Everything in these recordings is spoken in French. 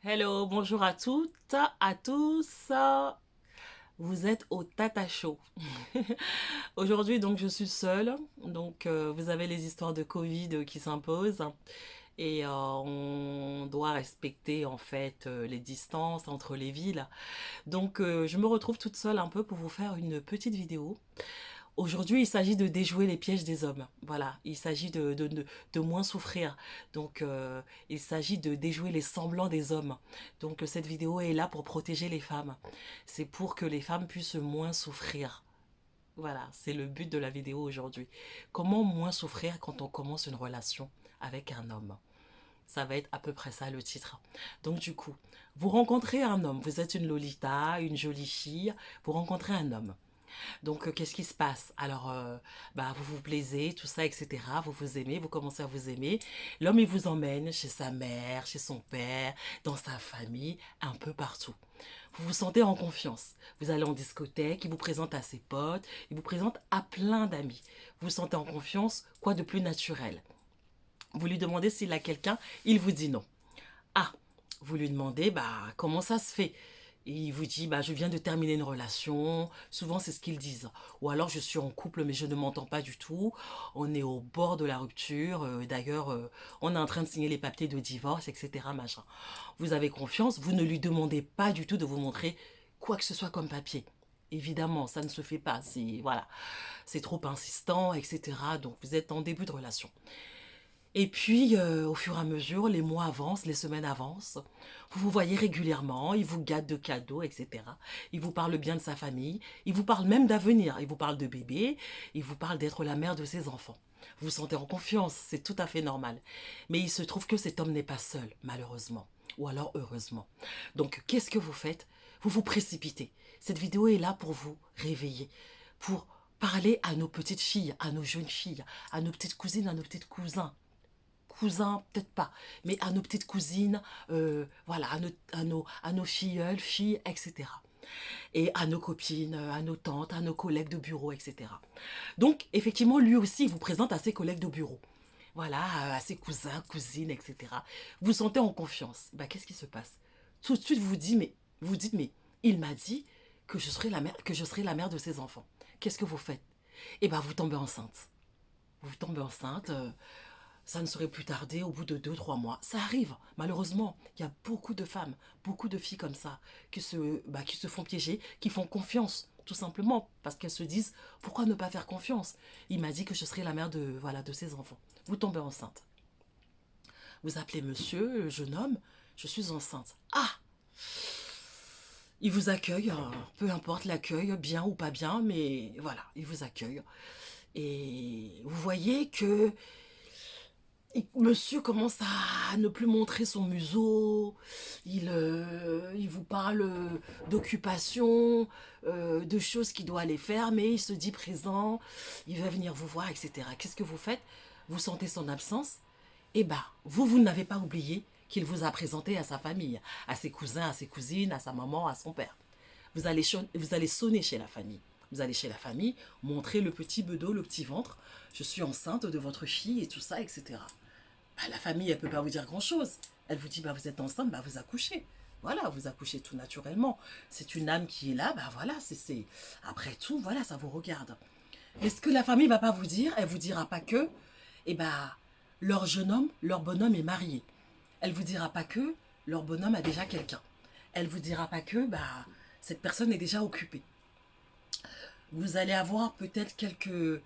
Hello, bonjour à toutes, à tous. Vous êtes au Tata Show. Aujourd'hui, donc, je suis seule. Donc, vous avez les histoires de Covid qui s'imposent. Et on doit respecter, en fait, les distances entre les villes. Donc, je me retrouve toute seule un peu pour vous faire une petite vidéo. Aujourd'hui, il s'agit de déjouer les pièges des hommes. Voilà, il s'agit de moins souffrir. Donc, il s'agit de déjouer les semblants des hommes. Donc, cette vidéo est là pour protéger les femmes. C'est pour que les femmes puissent moins souffrir. Voilà, c'est le but de la vidéo aujourd'hui. Comment moins souffrir quand on commence une relation avec un homme? Ça va être à peu près ça le titre. Donc du coup, vous rencontrez un homme, vous êtes une Lolita, une jolie fille, vous rencontrez un homme. Donc, qu'est-ce qui se passe? Alors, bah, vous vous plaisez, tout ça, etc. Vous vous aimez, vous commencez à vous aimer. L'homme, il vous emmène chez sa mère, chez son père, dans sa famille, un peu partout. Vous vous sentez en confiance. Vous allez en discothèque, il vous présente à ses potes, il vous présente à plein d'amis. Vous vous sentez en confiance, quoi de plus naturel? Vous lui demandez s'il a quelqu'un, il vous dit non. Ah, vous lui demandez, bah, comment ça se fait? Et il vous dit, bah, je viens de terminer une relation. Souvent, c'est ce qu'ils disent. Ou alors, je suis en couple, mais je ne m'entends pas du tout. On est au bord de la rupture. D'ailleurs, on est en train de signer les papiers de divorce, etc. Machin. Vous avez confiance. Vous ne lui demandez pas du tout de vous montrer quoi que ce soit comme papier. Évidemment, ça ne se fait pas. C'est voilà, c'est trop insistant, etc. Donc, vous êtes en début de relation. Et puis, au fur et à mesure, les mois avancent, les semaines avancent. Vous vous voyez régulièrement, il vous gâte de cadeaux, etc. Il vous parle bien de sa famille, il vous parle même d'avenir, il vous parle de bébé, il vous parle d'être la mère de ses enfants. Vous vous sentez en confiance, c'est tout à fait normal. Mais il se trouve que cet homme n'est pas seul, malheureusement. Ou alors heureusement. Donc, qu'est-ce que vous faites? Vous vous précipitez. Cette vidéo est là pour vous réveiller, pour parler à nos petites filles, à nos jeunes filles, à nos petites cousines, à nos petits cousins, peut-être pas, mais à nos petites cousines, voilà, à nos filleules, filles, etc. Et à nos copines, à nos tantes, à nos collègues de bureau, etc. Donc, effectivement, lui aussi, il vous présente à ses collègues de bureau. Voilà, à ses cousins, cousines, etc. Vous vous sentez en confiance. Bah, qu'est-ce qui se passe? Tout de suite, vous dites, mais il m'a dit que je serai la mère de ses enfants. Qu'est-ce que vous faites? Eh ben, vous tombez enceinte. Vous tombez enceinte, ça ne saurait plus tarder au bout de 2, 3 mois. Ça arrive, malheureusement. Il y a beaucoup de femmes, beaucoup de filles comme ça, qui se font piéger, qui font confiance, tout simplement, parce qu'elles se disent, pourquoi ne pas faire confiance? Il m'a dit que je serais la mère de, voilà, de ses enfants. Vous tombez enceinte. Vous appelez monsieur, le jeune homme, je suis enceinte. Ah! Il vous accueille, peu importe l'accueil, bien ou pas bien, mais voilà, il vous accueille. Et vous voyez que monsieur commence à ne plus montrer son museau, il vous parle d'occupation, de choses qu'il doit aller faire, mais il se dit présent, il va venir vous voir, etc. Qu'est-ce que vous faites? Vous sentez son absence? Eh bien, vous n'avez pas oublié qu'il vous a présenté à sa famille, à ses cousins, à ses cousines, à sa maman, à son père. Vous allez sonner chez la famille. Vous allez chez la famille, montrer le petit bedeau, le petit ventre. Je suis enceinte de votre fille et tout ça, etc. Bah, la famille, elle ne peut pas vous dire grand-chose. Elle vous dit, bah, vous êtes enceinte, bah, vous accouchez. Voilà, vous accouchez tout naturellement. C'est une âme qui est là, bah voilà, après tout, voilà, ça vous regarde. Mais ce que la famille va pas vous dire, elle vous dira pas que, eh bah, leur jeune homme, leur bonhomme est marié. Elle vous dira pas que leur bonhomme a déjà quelqu'un. Elle vous dira pas que, bah, cette personne est déjà occupée. Vous allez avoir peut-être quelques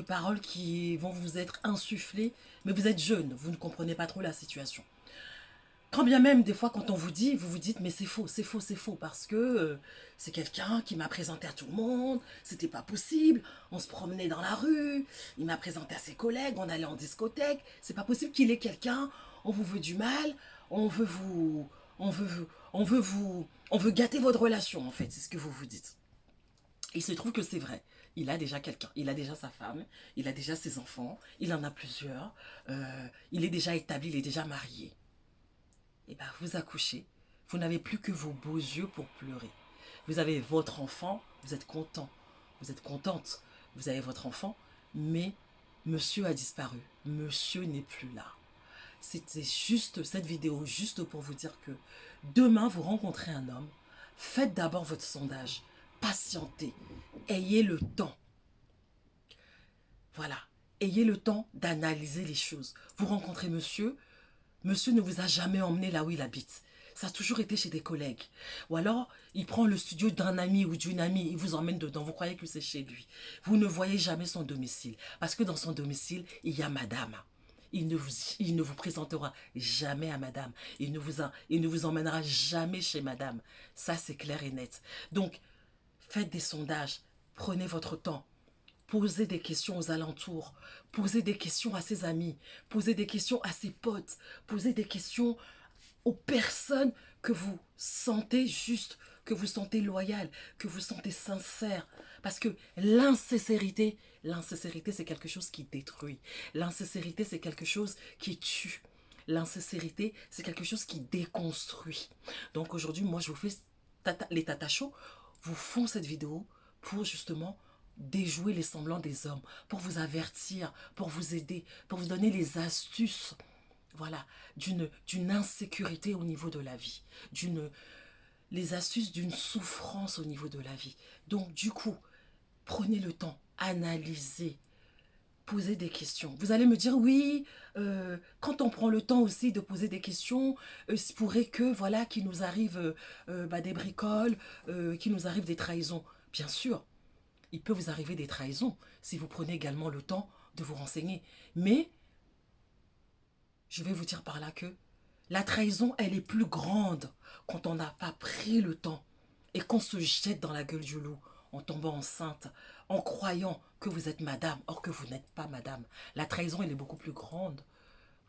paroles qui vont vous être insufflées, mais vous êtes jeune, vous ne comprenez pas trop la situation. Quand bien même, des fois, quand on vous dit, vous vous dites, mais c'est faux, c'est faux, c'est faux, parce que c'est quelqu'un qui m'a présenté à tout le monde, c'était pas possible, on se promenait dans la rue, il m'a présenté à ses collègues, on allait en discothèque, c'est pas possible qu'il ait quelqu'un, on vous veut du mal, on veut vous, on veut gâter votre relation, en fait, c'est ce que vous vous dites. Il se trouve que c'est vrai. Il a déjà quelqu'un, il a déjà sa femme, il a déjà ses enfants, il en a plusieurs, il est déjà établi, il est déjà marié. Et bien vous accouchez, vous n'avez plus que vos beaux yeux pour pleurer. Vous avez votre enfant, vous êtes content, vous êtes contente, vous avez votre enfant, mais monsieur a disparu, monsieur n'est plus là. C'était juste cette vidéo, juste pour vous dire que demain, vous rencontrez un homme, faites d'abord votre sondage, patientez, ayez le temps. Voilà, ayez le temps d'analyser les choses. Vous rencontrez monsieur, monsieur ne vous a jamais emmené là où il habite. Ça a toujours été chez des collègues. Ou alors, il prend le studio d'un ami ou d'une amie, il vous emmène dedans. Vous croyez que c'est chez lui. Vous ne voyez jamais son domicile. Parce que dans son domicile, il y a madame. Il ne vous présentera jamais à madame. Il ne vous emmènera jamais chez madame. Ça, c'est clair et net. Donc, faites des sondages. Prenez votre temps. Posez des questions aux alentours, posez des questions à ses amis, posez des questions à ses potes, posez des questions aux personnes que vous sentez justes, que vous sentez loyales, que vous sentez sincères. Parce que l'insincérité, c'est quelque chose qui détruit. L'insincérité, c'est quelque chose qui tue. L'insincérité, c'est quelque chose qui déconstruit. Donc aujourd'hui, moi, je vous fais les Tata Show, vous font cette vidéo pour justement déjouer les semblants des hommes, pour vous avertir, pour vous aider, pour vous donner les astuces, voilà, d'une insécurité au niveau de la vie, les astuces d'une souffrance au niveau de la vie. Donc du coup, prenez le temps, analysez, posez des questions. Vous allez me dire, oui, quand on prend le temps aussi de poser des questions, il se pourrait que, voilà, qu'il nous arrive des bricoles, qu'il nous arrive des trahisons. Bien sûr, il peut vous arriver des trahisons si vous prenez également le temps de vous renseigner. Mais je vais vous dire par là que la trahison, elle est plus grande quand on n'a pas pris le temps et qu'on se jette dans la gueule du loup en tombant enceinte, en croyant que vous êtes madame, or que vous n'êtes pas madame. La trahison, elle est beaucoup plus grande.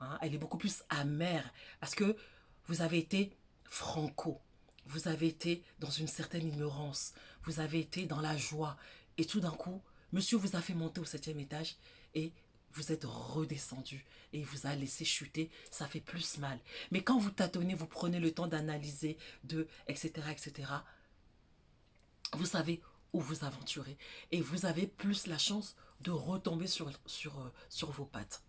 Hein, elle est beaucoup plus amère parce que vous avez été franco. Vous avez été dans une certaine ignorance. Vous avez été dans la joie. Et tout d'un coup, monsieur vous a fait monter au 7e étage et vous êtes redescendu et il vous a laissé chuter, ça fait plus mal. Mais quand vous tâtonnez, vous prenez le temps d'analyser, etc., etc., vous savez où vous aventurez et vous avez plus la chance de retomber sur vos pattes.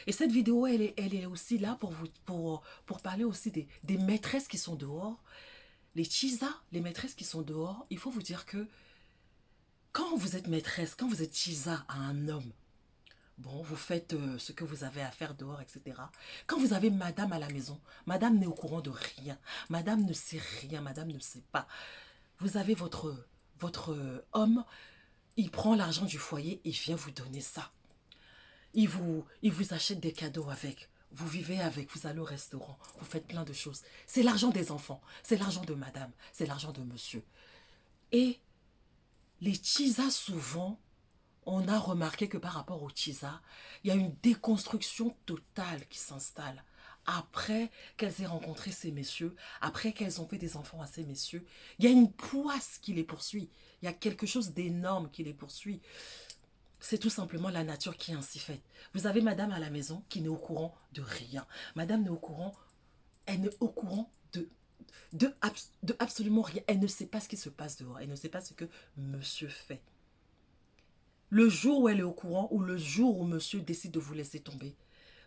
Et cette vidéo, elle est aussi là pour parler aussi des maîtresses qui sont dehors. Les chisas, les maîtresses qui sont dehors, il faut vous dire que quand vous êtes maîtresse, quand vous êtes chisa à un homme, bon, vous faites ce que vous avez à faire dehors, etc. Quand vous avez madame à la maison, madame n'est au courant de rien. Madame ne sait rien, madame ne sait pas. Vous avez votre homme, il prend l'argent du foyer, il vient vous donner ça. Il vous achète des cadeaux avec. Vous vivez avec, vous allez au restaurant, vous faites plein de choses. C'est l'argent des enfants, c'est l'argent de madame, c'est l'argent de monsieur. Et les chisas, souvent, on a remarqué que par rapport aux chisas, il y a une déconstruction totale qui s'installe. Après qu'elles aient rencontré ces messieurs, après qu'elles ont fait des enfants à ces messieurs, il y a une poisse qui les poursuit. Il y a quelque chose d'énorme qui les poursuit. C'est tout simplement la nature qui est ainsi faite. Vous avez madame à la maison qui n'est au courant de rien. Madame n'est au courant, elle n'est au courant de absolument rien. Elle ne sait pas ce qui se passe dehors. Elle ne sait pas ce que monsieur fait. Le jour où elle est au courant ou le jour où monsieur décide de vous laisser tomber,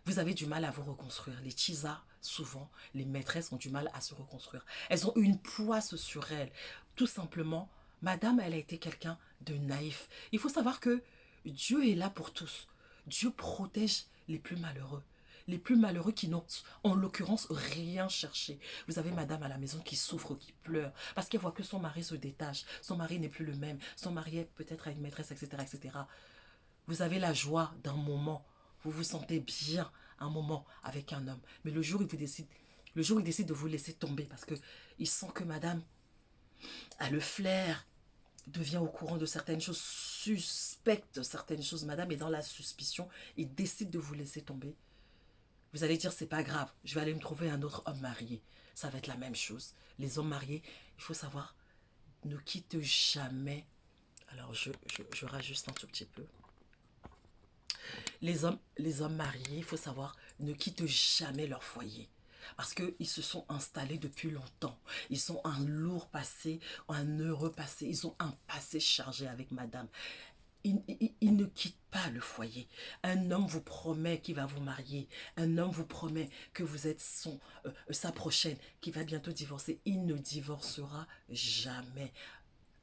vous avez du mal à vous reconstruire. Les chisas, souvent, les maîtresses ont du mal à se reconstruire. Elles ont une poisse sur elles. Tout simplement, madame, elle a été quelqu'un de naïf. Il faut savoir que Dieu est là pour tous. Dieu protège les plus malheureux. Les plus malheureux qui n'ont, en l'occurrence, rien cherché. Vous avez madame à la maison qui souffre, qui pleure, parce qu'elle voit que son mari se détache. Son mari n'est plus le même. Son mari est peut-être à une maîtresse, etc., etc. Vous avez la joie d'un moment. Vous vous sentez bien un moment avec un homme. Mais le jour où il décide de vous laisser tomber, parce qu'il sent que madame a le flair, devient au courant de certaines choses, suspecte certaines choses, madame est dans la suspicion, il décide de vous laisser tomber. Vous allez dire, c'est pas grave, je vais aller me trouver un autre homme marié. Ça va être la même chose. Les hommes mariés, il faut savoir, ne quittent jamais. Alors, je rajuste un tout petit peu. Les hommes mariés, il faut savoir, ne quittent jamais leur foyer. Parce qu'ils se sont installés depuis longtemps. Ils ont un lourd passé, un heureux passé. Ils ont un passé chargé avec madame. il ne quitte pas le foyer. Un homme vous promet qu'il va vous marier. Un homme vous promet que vous êtes sa prochaine, qui va bientôt divorcer. Il ne divorcera jamais.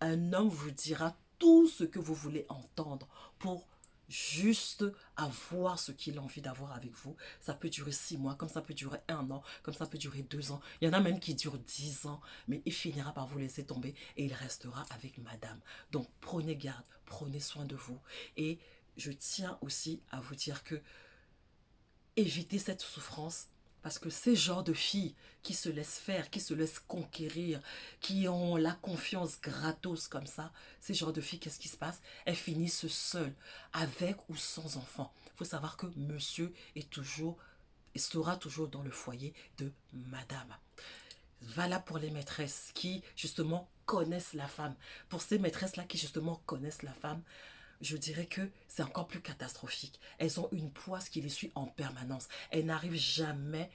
Un homme vous dira tout ce que vous voulez entendre pour juste avoir ce qu'il a envie d'avoir avec vous. Ça peut durer 6 mois, comme ça peut durer 1 an, comme ça peut durer 2 ans. Il y en a même qui durent 10 ans, mais il finira par vous laisser tomber et il restera avec madame. Donc prenez garde, prenez soin de vous. Et je tiens aussi à vous dire que évitez cette souffrance. Parce que ces genres de filles qui se laissent faire, qui se laissent conquérir, qui ont la confiance gratos comme ça, ces genres de filles, qu'est-ce qui se passe? Elles finissent seules, avec ou sans enfant. Il faut savoir que monsieur est toujours, et sera toujours dans le foyer de madame. Voilà pour les maîtresses qui, justement, connaissent la femme. Pour ces maîtresses-là qui, justement, connaissent la femme, je dirais que c'est encore plus catastrophique. Elles ont une poisse qui les suit en permanence. Elles n'arrivent jamais,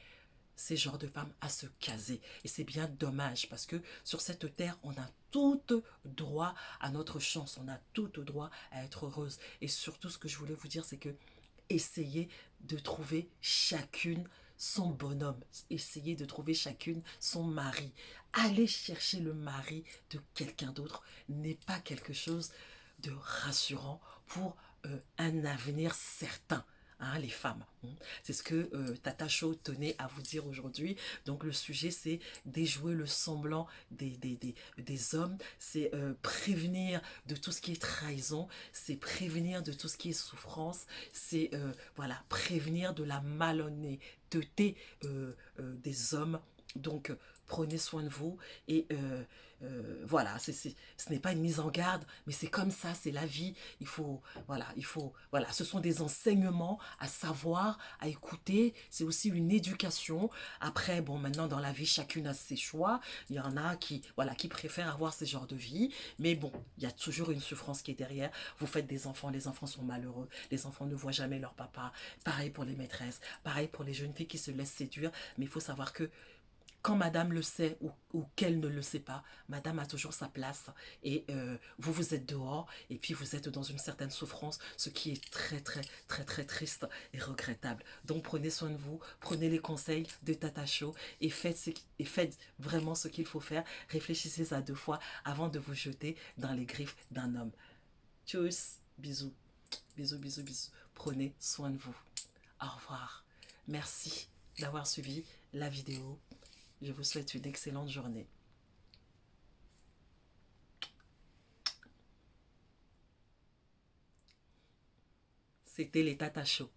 ces genres de femmes, à se caser. Et c'est bien dommage parce que sur cette terre, on a tout droit à notre chance. On a tout droit à être heureuse. Et surtout, ce que je voulais vous dire, c'est que essayez de trouver chacune son bonhomme. Essayez de trouver chacune son mari. Aller chercher le mari de quelqu'un d'autre n'est pas quelque chose de rassurant pour un avenir certain. Hein, les femmes. C'est ce que Tata Show tenait à vous dire aujourd'hui. Donc le sujet, c'est déjouer le semblant des hommes, c'est prévenir de tout ce qui est trahison, c'est prévenir de tout ce qui est souffrance, c'est voilà, prévenir de la malhonnêteté des hommes. Donc prenez soin de vous et voilà, ce n'est pas une mise en garde, mais c'est comme ça, c'est la vie. Voilà, ce sont des enseignements à savoir, à écouter. C'est aussi une éducation. Après, bon, maintenant dans la vie, chacune a ses choix. Il y en a qui, voilà, qui préfèrent avoir ce genre de vie, mais bon, il y a toujours une souffrance qui est derrière. Vous faites des enfants, les enfants sont malheureux, les enfants ne voient jamais leur papa. Pareil pour les maîtresses, pareil pour les jeunes filles qui se laissent séduire. Mais il faut savoir que quand madame le sait ou qu'elle ne le sait pas, madame a toujours sa place et vous, vous êtes dehors et puis vous êtes dans une certaine souffrance, ce qui est très, très, très, très triste et regrettable. Donc prenez soin de vous, prenez les conseils de Tata Show et faites vraiment ce qu'il faut faire. Réfléchissez à 2 fois avant de vous jeter dans les griffes d'un homme. Tchuss, bisous, bisous, bisous, bisous. Prenez soin de vous. Au revoir. Merci d'avoir suivi la vidéo. Je vous souhaite une excellente journée. C'était les Tata Show.